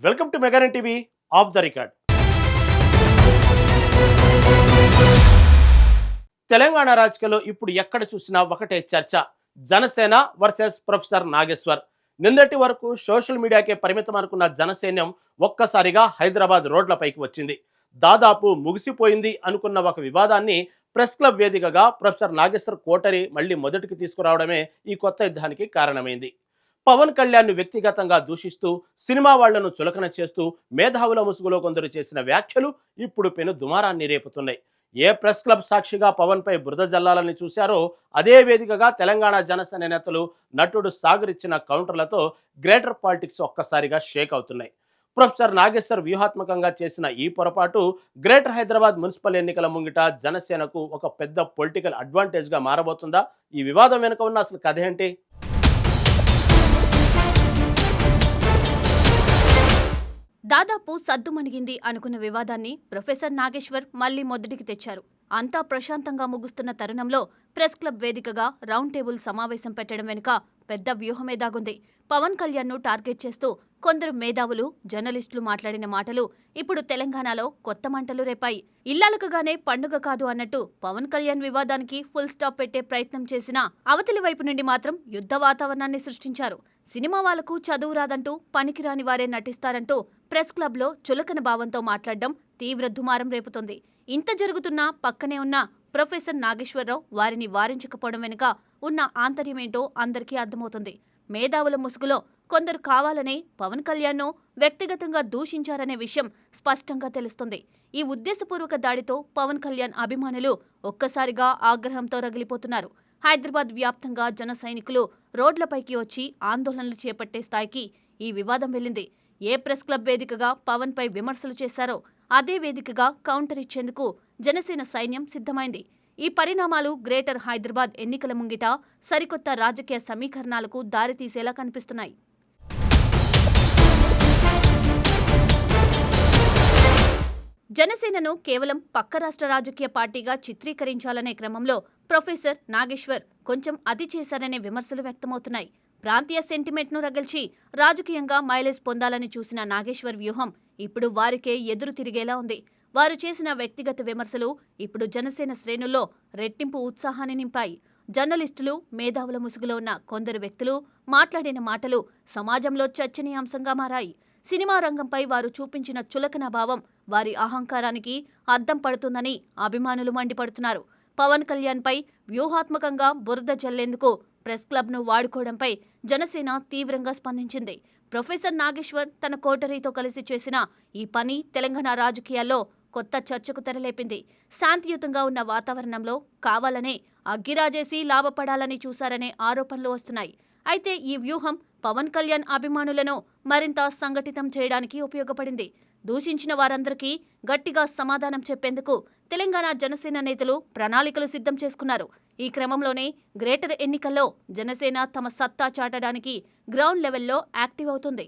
Welcome to మెగానన్ TV of the record. Telangana రాజకీయాల్లో ఇప్పుడు ఎక్కడ చూసినా ఒకటే చర్చ, జనసేన వర్సెస్ ప్రొఫెసర్ నాగేశ్వర్. నిన్నటి వరకు సోషల్ మీడియాకే పరిమితం అనుకున్న జనసైన్యం ఒక్కసారిగా హైదరాబాద్ రోడ్లపైకి వచ్చింది. దాదాపు ముగిసిపోయింది అనుకున్న ఒక వివాదాన్ని ప్రెస్ క్లబ్ వేదికగా ప్రొఫెసర్ నాగేశ్వర్ కోటరి మళ్లీ మొదటికి తీసుకురావడమే ఈ కొత్త యుద్ధానికి కారణమైంది. పవన్ కళ్యాణ్ను వ్యక్తిగతంగా దూషిస్తూ సినిమా వాళ్లను చులకన చేస్తూ మేధావుల ముసుగులో కొందరు చేసిన వ్యాఖ్యలు ఇప్పుడు పెను దుమారాన్ని రేపుతున్నాయి. ఏ ప్రెస్ క్లబ్ సాక్షిగా పవన్ పై బురద జల్లాలని చూశారో అదే వేదికగా తెలంగాణ జనసేన నేతలు నటుడు సాగర్ ఇచ్చిన కౌంటర్లతో గ్రేటర్ పాలిటిక్స్ ఒక్కసారిగా షేక్ అవుతున్నాయి. ప్రొఫెసర్ నాగేశ్వర్ వ్యూహాత్మకంగా చేసిన ఈ పొరపాటు గ్రేటర్ హైదరాబాద్ మున్సిపల్ ఎన్నికల ముంగిట జనసేనకు ఒక పెద్ద పొలిటికల్ అడ్వాంటేజ్ గా మారబోతుందా? ఈ వివాదం వెనుక ఉన్న అసలు కథ ఏంటి? దాదాపు సద్దుమణిగింది అనుకున్న వివాదాన్ని ప్రొఫెసర్ నాగేశ్వర్ మళ్లీ మొదటికి తెచ్చారు. అంతా ప్రశాంతంగా ముగుస్తున్న తరుణంలో ప్రెస్ క్లబ్ వేదికగా రౌండ్ టేబుల్ సమావేశం పెట్టడం వెనుక పెద్ద వ్యూహమే దాగుంది. పవన్ కళ్యాణ్ను టార్గెట్ చేస్తూ కొందరు మేధావులు, జర్నలిస్టులు మాట్లాడిన మాటలు ఇప్పుడు తెలంగాణలో కొత్త మంటలు రేపాయి. ఇల్లాలకగానే పండుగ కాదు అన్నట్టు పవన్ కళ్యాణ్ వివాదానికి ఫుల్ స్టాప్ పెట్టే ప్రయత్నం చేసినా అవతలి వైపు నుండి మాత్రం యుద్ధ వాతావరణాన్ని సృష్టించారు. సినిమా వాళ్లకు చదువు రాదంటూ పనికిరాని వారే నటిస్తారంటూ ప్రెస్ క్లబ్లో చులకన భావంతో మాట్లాడడం తీవ్ర దుమారం రేపుతోంది. ఇంత జరుగుతున్నా పక్కనే ఉన్న ప్రొఫెసర్ నాగేశ్వరరావు వారిని వారించకపోవడం వెనుక ఉన్న ఆంతర్యమేంటో అందరికీ అర్థమవుతుంది. మేధావుల ముసుగులో కొందరు కావాలనే పవన్ కళ్యాణ్ను వ్యక్తిగతంగా దూషించారనే విషయం స్పష్టంగా తెలుస్తుంది. ఈ ఉద్దేశపూర్వక దాడితో పవన్ కళ్యాణ్ అభిమానులు ఒక్కసారిగా ఆగ్రహంతో రగిలిపోతున్నారు. హైదరాబాద్ వ్యాప్తంగా జన సైనికులు రోడ్లపైకి వచ్చి ఆందోళనలు చేపట్టే స్థాయికి ఈ వివాదం వెళ్ళింది. ఏ ప్రెస్ క్లబ్ వేదికగా పవన్ పై విమర్శలు చేశారో అదే వేదికగా కౌంటర్ ఇచ్చేందుకు జనసేన సైన్యం సిద్ధమైంది. ఈ పరిణామాలు గ్రేటర్ హైదరాబాద్ ఎన్నికల ముంగిట సరికొత్త రాజకీయ సమీకరణాలకు దారితీసేలా కనిపిస్తున్నాయి. జనసేనను కేవలం పక్క రాష్ట్ర రాజకీయ పార్టీగా చిత్రీకరించాలనే క్రమంలో ప్రొఫెసర్ నాగేశ్వర్ కొంచెం అతి చేశారనే విమర్శలు వ్యక్తమవుతున్నాయి. ప్రాంతీయ సెంటిమెంట్ను రగిల్చి రాజకీయంగా మైలేజ్ పొందాలని చూసిన నాగేశ్వర్ వ్యూహం ఇప్పుడు వారికే ఎదురు తిరిగేలా ఉంది. వారు చేసిన వ్యక్తిగత విమర్శలు ఇప్పుడు జనసేన శ్రేణుల్లో రెట్టింపు ఉత్సాహాన్ని నింపాయి. జర్నలిస్టులు, మేధావుల ముసుగులో ఉన్న కొందరు వ్యక్తులు మాట్లాడిన మాటలు సమాజంలో చర్చనీయాంశంగా మారాయి. సినిమా రంగంపై వారు చూపించిన చులకన భావం వారి అహంకారానికి అద్దం పడుతుందని అభిమానులు మండిపడుతున్నారు. పవన్ కళ్యాణ్పై వ్యూహాత్మకంగా బురద జల్లేందుకు ప్రెస్ క్లబ్ను వాడుకోవడంపై జనసేన తీవ్రంగా స్పందించింది. ప్రొఫెసర్ నాగేశ్వర్ తన కోటరీతో కలిసి చేసిన ఈ పని తెలంగాణ రాజకీయాల్లో కొత్త చర్చకు తెరలేపింది. శాంతియుతంగా ఉన్న వాతావరణంలో కావాలనే అగ్గిరాజేసి లాభపడాలని చూశారనే ఆరోపణలు వస్తున్నాయి. అయితే ఈ వ్యూహం పవన్ కళ్యాణ్ అభిమానులను మరింత సంఘటితం చేయడానికి ఉపయోగపడింది. దూషించిన వారందరికీ గట్టిగా సమాధానం చెప్పేందుకు తెలంగాణ జనసేన నేతలు ప్రణాళికలు సిద్ధం చేసుకున్నారు. ఈ క్రమంలోనే గ్రేటర్ ఎన్నికల్లో జనసేన తమ సత్తా చాటడానికి గ్రౌండ్ లెవెల్లో యాక్టివ్ అవుతుంది.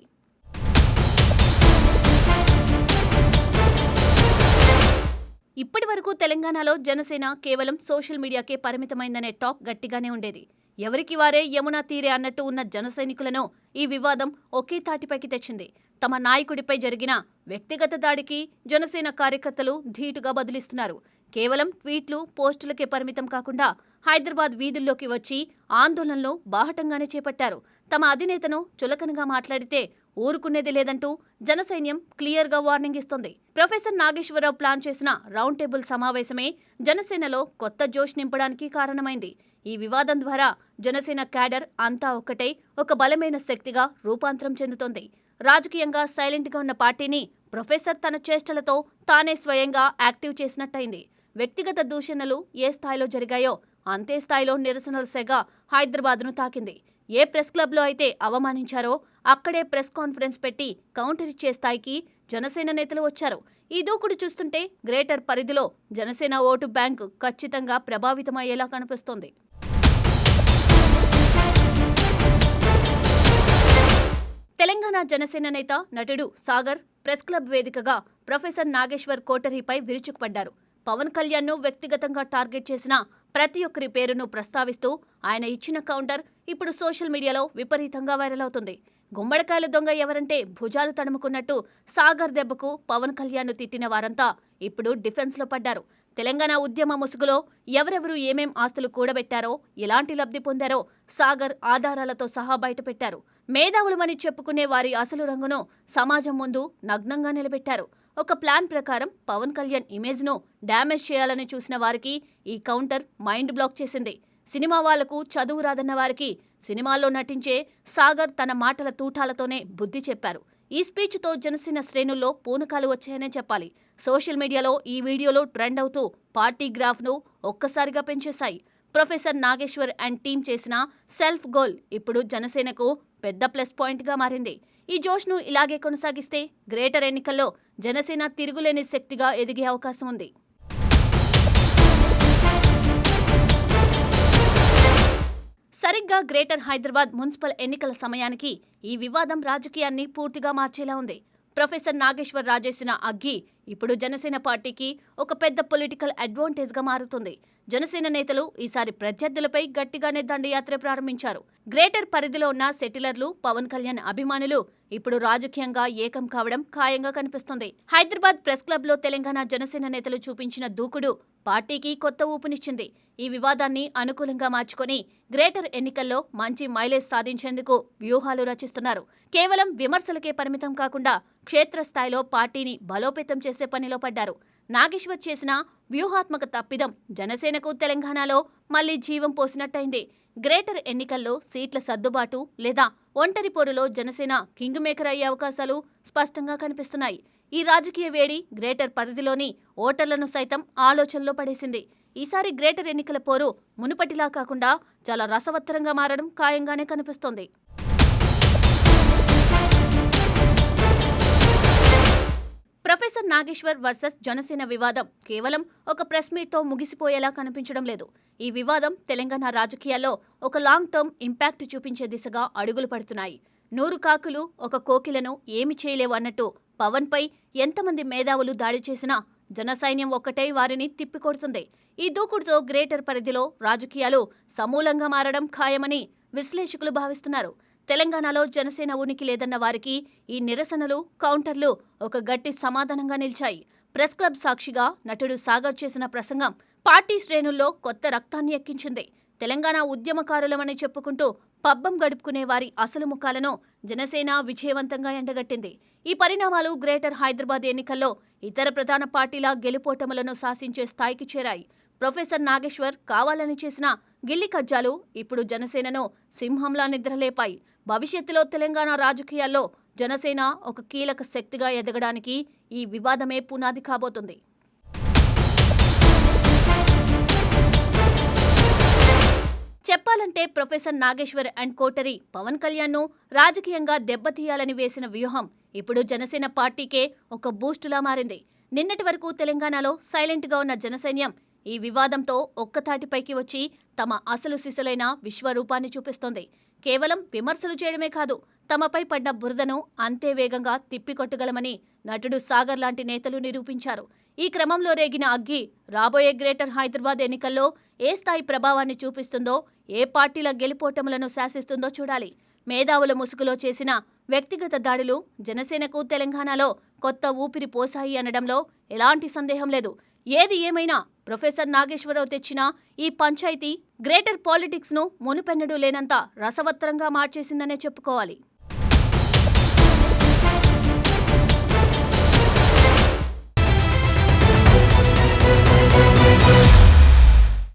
ఇప్పటి వరకు తెలంగాణలో జనసేన కేవలం సోషల్ మీడియాకే పరిమితమైందనే టాక్ గట్టిగానే ఉండేది. ఎవరికి వారే యమునా తీరే అన్నట్టు ఉన్న జనసైనికులను ఈ వివాదం ఒకే తాటిపైకి తెచ్చింది. తమ నాయకుడిపై జరిగిన వ్యక్తిగత దాడికి జనసేన కార్యకర్తలు ధీటుగా బదులిస్తున్నారు. కేవలం ట్వీట్లు, పోస్టులకే పరిమితం కాకుండా హైదరాబాద్ వీధుల్లోకి వచ్చి ఆందోళనలు బాహటంగానే చేపట్టారు. తమ అధినేతను చులకనగా మాట్లాడితే ఊరుకునేది లేదంటూ జనసైన్యం క్లియర్గా వార్నింగ్ ఇస్తోంది. ప్రొఫెసర్ నాగేశ్వరరావు ప్లాన్ చేసిన రౌండ్ టేబుల్ సమావేశమే జనసేనలో కొత్త జోష్ నింపడానికి కారణమైంది. ఈ వివాదం ద్వారా జనసేన క్యాడర్ అంతా ఒక్కటై ఒక బలమైన శక్తిగా రూపాంతరం చెందుతోంది. రాజకీయంగా సైలెంట్గా ఉన్న పార్టీని ప్రొఫెసర్ తన చేష్టలతో తానే స్వయంగా యాక్టివ్ చేసినట్టయింది. వ్యక్తిగత దూషణలు ఏ స్థాయిలో జరిగాయో అంతే స్థాయిలో నిరసనల సెగ హైదరాబాద్ను తాకింది. ఏ ప్రెస్ క్లబ్లో అయితే అవమానించారో అక్కడే ప్రెస్ కాన్ఫరెన్స్ పెట్టి కౌంటర్ ఇచ్చే స్థాయికి జనసేన నేతలు వచ్చారు. ఈ దూకుడు చూస్తుంటే గ్రేటర్ పరిధిలో జనసేన ఓటు బ్యాంకు ఖచ్చితంగా ప్రభావితమయ్యేలా కనిపిస్తోంది. తెలంగాణ జనసేన నేత నటుడు సాగర్ ప్రెస్ క్లబ్ వేదికగా ప్రొఫెసర్ నాగేశ్వర్ కోటరీపై విరుచుకుపడ్డారు. పవన్ కళ్యాణ్ను వ్యక్తిగతంగా టార్గెట్ చేసిన ప్రతి ఒక్కరి పేరును ప్రస్తావిస్తూ ఆయన ఇచ్చిన కౌంటర్ ఇప్పుడు సోషల్ మీడియాలో విపరీతంగా వైరల్ అవుతుంది. గుమ్మడికాయల దొంగ ఎవరంటే భుజాలు తడుముకున్నట్టు సాగర్ దెబ్బకు పవన్ కళ్యాణ్ను తిట్టిన వారంతా ఇప్పుడు డిఫెన్స్లో పడ్డారు. తెలంగాణ ఉద్యమ ముసుగులో ఎవరెవరు ఏమేం ఆస్తులు కూడబెట్టారో, ఎలాంటి లబ్ధి పొందారో సాగర్ ఆధారాలతో సహా బయటపెట్టారు. మేధావులమని చెప్పుకునే వారి అసలు రంగును సమాజం ముందు నగ్నంగా నిలబెట్టారు. ఒక ప్లాన్ ప్రకారం పవన్ కళ్యాణ్ ఇమేజ్ను డ్యామేజ్ చేయాలని చూసిన వారికి ఈ కౌంటర్ మైండ్ బ్లాక్ చేసింది. సినిమా వాళ్లకు చదువు రాదన్న వారికి సినిమాల్లో నటించే సాగర్ తన మాటల తూటాలతోనే బుద్ధి చెప్పారు. ఈ స్పీచ్తో జనసేన శ్రేణుల్లో పూనకాలు వచ్చాయనే చెప్పాలి. సోషల్ మీడియాలో ఈ వీడియోలు ట్రెండ్ అవుతూ పార్టీ గ్రాఫ్ను ఒక్కసారిగా పెంచేశాయి. ప్రొఫెసర్ నాగేశ్వర్ అండ్ టీం చేసిన సెల్ఫ్ గోల్ ఇప్పుడు జనసేనకు పెద్ద ప్లస్ పాయింట్గా మారింది. ఈ జోష్ను ఇలాగే కొనసాగిస్తే గ్రేటర్ ఎన్నికల్లో జనసేన తిరుగులేని శక్తిగా ఎదిగే అవకాశం ఉంది. సరిగ్గా గ్రేటర్ హైదరాబాద్ మున్సిపల్ ఎన్నికల సమయానికి ఈ వివాదం రాజకీయాన్ని పూర్తిగా మార్చేలా ఉంది. ప్రొఫెసర్ నాగేశ్వర్ రాజేసిన అగ్గి ఇప్పుడు జనసేన పార్టీకి ఒక పెద్ద పొలిటికల్ అడ్వాంటేజ్గా మారుతుంది. జనసేన నేతలు ఈసారి ప్రత్యర్థులపై గట్టిగానే దండయాత్ర ప్రారంభించారు. గ్రేటర్ పరిధిలో ఉన్న సెటిలర్లు, పవన్ కళ్యాణ్ అభిమానులు ఇప్పుడు రాజకీయంగా ఏకం కావడం ఖాయంగా కనిపిస్తుంది. హైదరాబాద్ ప్రెస్ క్లబ్లో తెలంగాణ జనసేన నేతలు చూపించిన దూకుడు పార్టీకి కొత్త ఊపునిచ్చింది. ఈ వివాదాన్ని అనుకూలంగా మార్చుకొని గ్రేటర్ ఎన్నికల్లో మంచి మైలేజ్ సాధించేందుకు వ్యూహాలు రచిస్తున్నారు. కేవలం విమర్శలకే పరిమితం కాకుండా క్షేత్రస్థాయిలో పార్టీని బలోపేతం చేసే పనిలో పడ్డారు. నాగేశ్వర్ చేసిన వ్యూహాత్మక తప్పిదం జనసేనకు తెలంగాణలో మళ్లీ జీవం పోసినట్టయింది. గ్రేటర్ ఎన్నికల్లో సీట్ల సర్దుబాటు లేదా ఒంటరి పోరులో జనసేన కింగ్ మేకర్ అయ్యే అవకాశాలు స్పష్టంగా కనిపిస్తున్నాయి. ఈ రాజకీయ వేడి గ్రేటర్ పరిధిలోని ఓటర్లను సైతం ఆలోచనలో పడేసింది. ఈసారి గ్రేటర్ ఎన్నికల పోరు మునుపటిలా కాకుండా చాలా రసవత్తరంగా మారడం ఖాయంగానే కనిపిస్తోంది. ప్రొఫెసర్ నాగేశ్వర్ వర్సెస్ జనసేన వివాదం కేవలం ఒక ప్రెస్ మీట్తో ముగిసిపోయేలా కనిపించడం లేదు. ఈ వివాదం తెలంగాణ రాజకీయాల్లో ఒక లాంగ్ టర్మ్ ఇంపాక్ట్ చూపించే దిశగా అడుగులు పడుతున్నాయి. 100 కాకులు ఒక కోకిలను ఏమి చేయలేవు అన్నట్టు పవన్పై ఎంతమంది మేధావులు దాడి చేసినా జనసైన్యం ఒక్కటే వారిని తిప్పికొడుతుంది. ఈ దూకుడుతో గ్రేటర్ పరిధిలో రాజకీయాలు సమూలంగా మారడం ఖాయమని విశ్లేషకులు భావిస్తున్నారు. తెలంగాణలో జనసేన ఉనికి లేదన్న వారికి ఈ నిరసనలు, కౌంటర్లు ఒక గట్టి సమాధానంగా నిలిచాయి. ప్రెస్ క్లబ్ సాక్షిగా నటుడు సాగర్ చేసిన ప్రసంగం పార్టీ శ్రేణుల్లో కొత్త రక్తాన్ని ఎక్కించింది. తెలంగాణ ఉద్యమకారులమని చెప్పుకుంటూ పబ్బం గడుపుకునే వారి అసలు ముఖాలను జనసేన విజయవంతంగా ఎండగట్టింది. ఈ పరిణామాలు గ్రేటర్ హైదరాబాద్ ఎన్నికల్లో ఇతర ప్రధాన పార్టీల గెలుపోటములను శాసించే స్థాయికి చేరాయి. ప్రొఫెసర్ నాగేశ్వర్ కావాలని చేసిన గిల్లి కజ్జాలు ఇప్పుడు జనసేనను సింహంలా నిద్రలేపాయి. భవిష్యత్తులో తెలంగాణ రాజకీయాల్లో జనసేన ఒక కీలక శక్తిగా ఎదగడానికి ఈ వివాదమే పునాది కాబోతుంది. చెప్పాలంటే professor Nageshwar and coterie Pawan కళ్యాణ్ను రాజకీయంగా దెబ్బతీయాలని వేసిన వ్యూహం ఇప్పుడు జనసేన పార్టీకే ఒక బూస్టులా మారింది. నిన్నటి వరకు తెలంగాణలో సైలెంట్గా ఉన్న జనసైన్యం ఈ వివాదంతో ఒక్కతాటిపైకి వచ్చి తమ అసలు సిసలైన విశ్వరూపాన్ని చూపిస్తోంది. కేవలం విమర్శలు చేయడమే కాదు, తమపై పడ్డ బురదను అంతే వేగంగా తిప్పికొట్టగలమని నటుడు సాగర్ లాంటి నేతలు నిరూపించారు. ఈ క్రమంలో రేగిన అగ్గి రాబోయే గ్రేటర్ హైదరాబాద్ ఎన్నికల్లో ఏ స్థాయి ప్రభావాన్ని చూపిస్తుందో, ఏ పార్టీల గెలుపోటములను శాసిస్తుందో చూడాలి. మేధావుల ముసుగులో చేసిన వ్యక్తిగత దాడులు జనసేనకు తెలంగాణలో కొత్త ఊపిరి పోసాయి అనడంలో ఎలాంటి సందేహం లేదు. ఏది ఏమైనా ప్రొఫెసర్ నాగేశ్వరరావు తెచ్చిన ఈ పంచాయతీ గ్రేటర్ పాలిటిక్స్ను మునుపెన్నడూ లేనంత రసవత్తరంగా మార్చేసిందనే చెప్పుకోవాలి.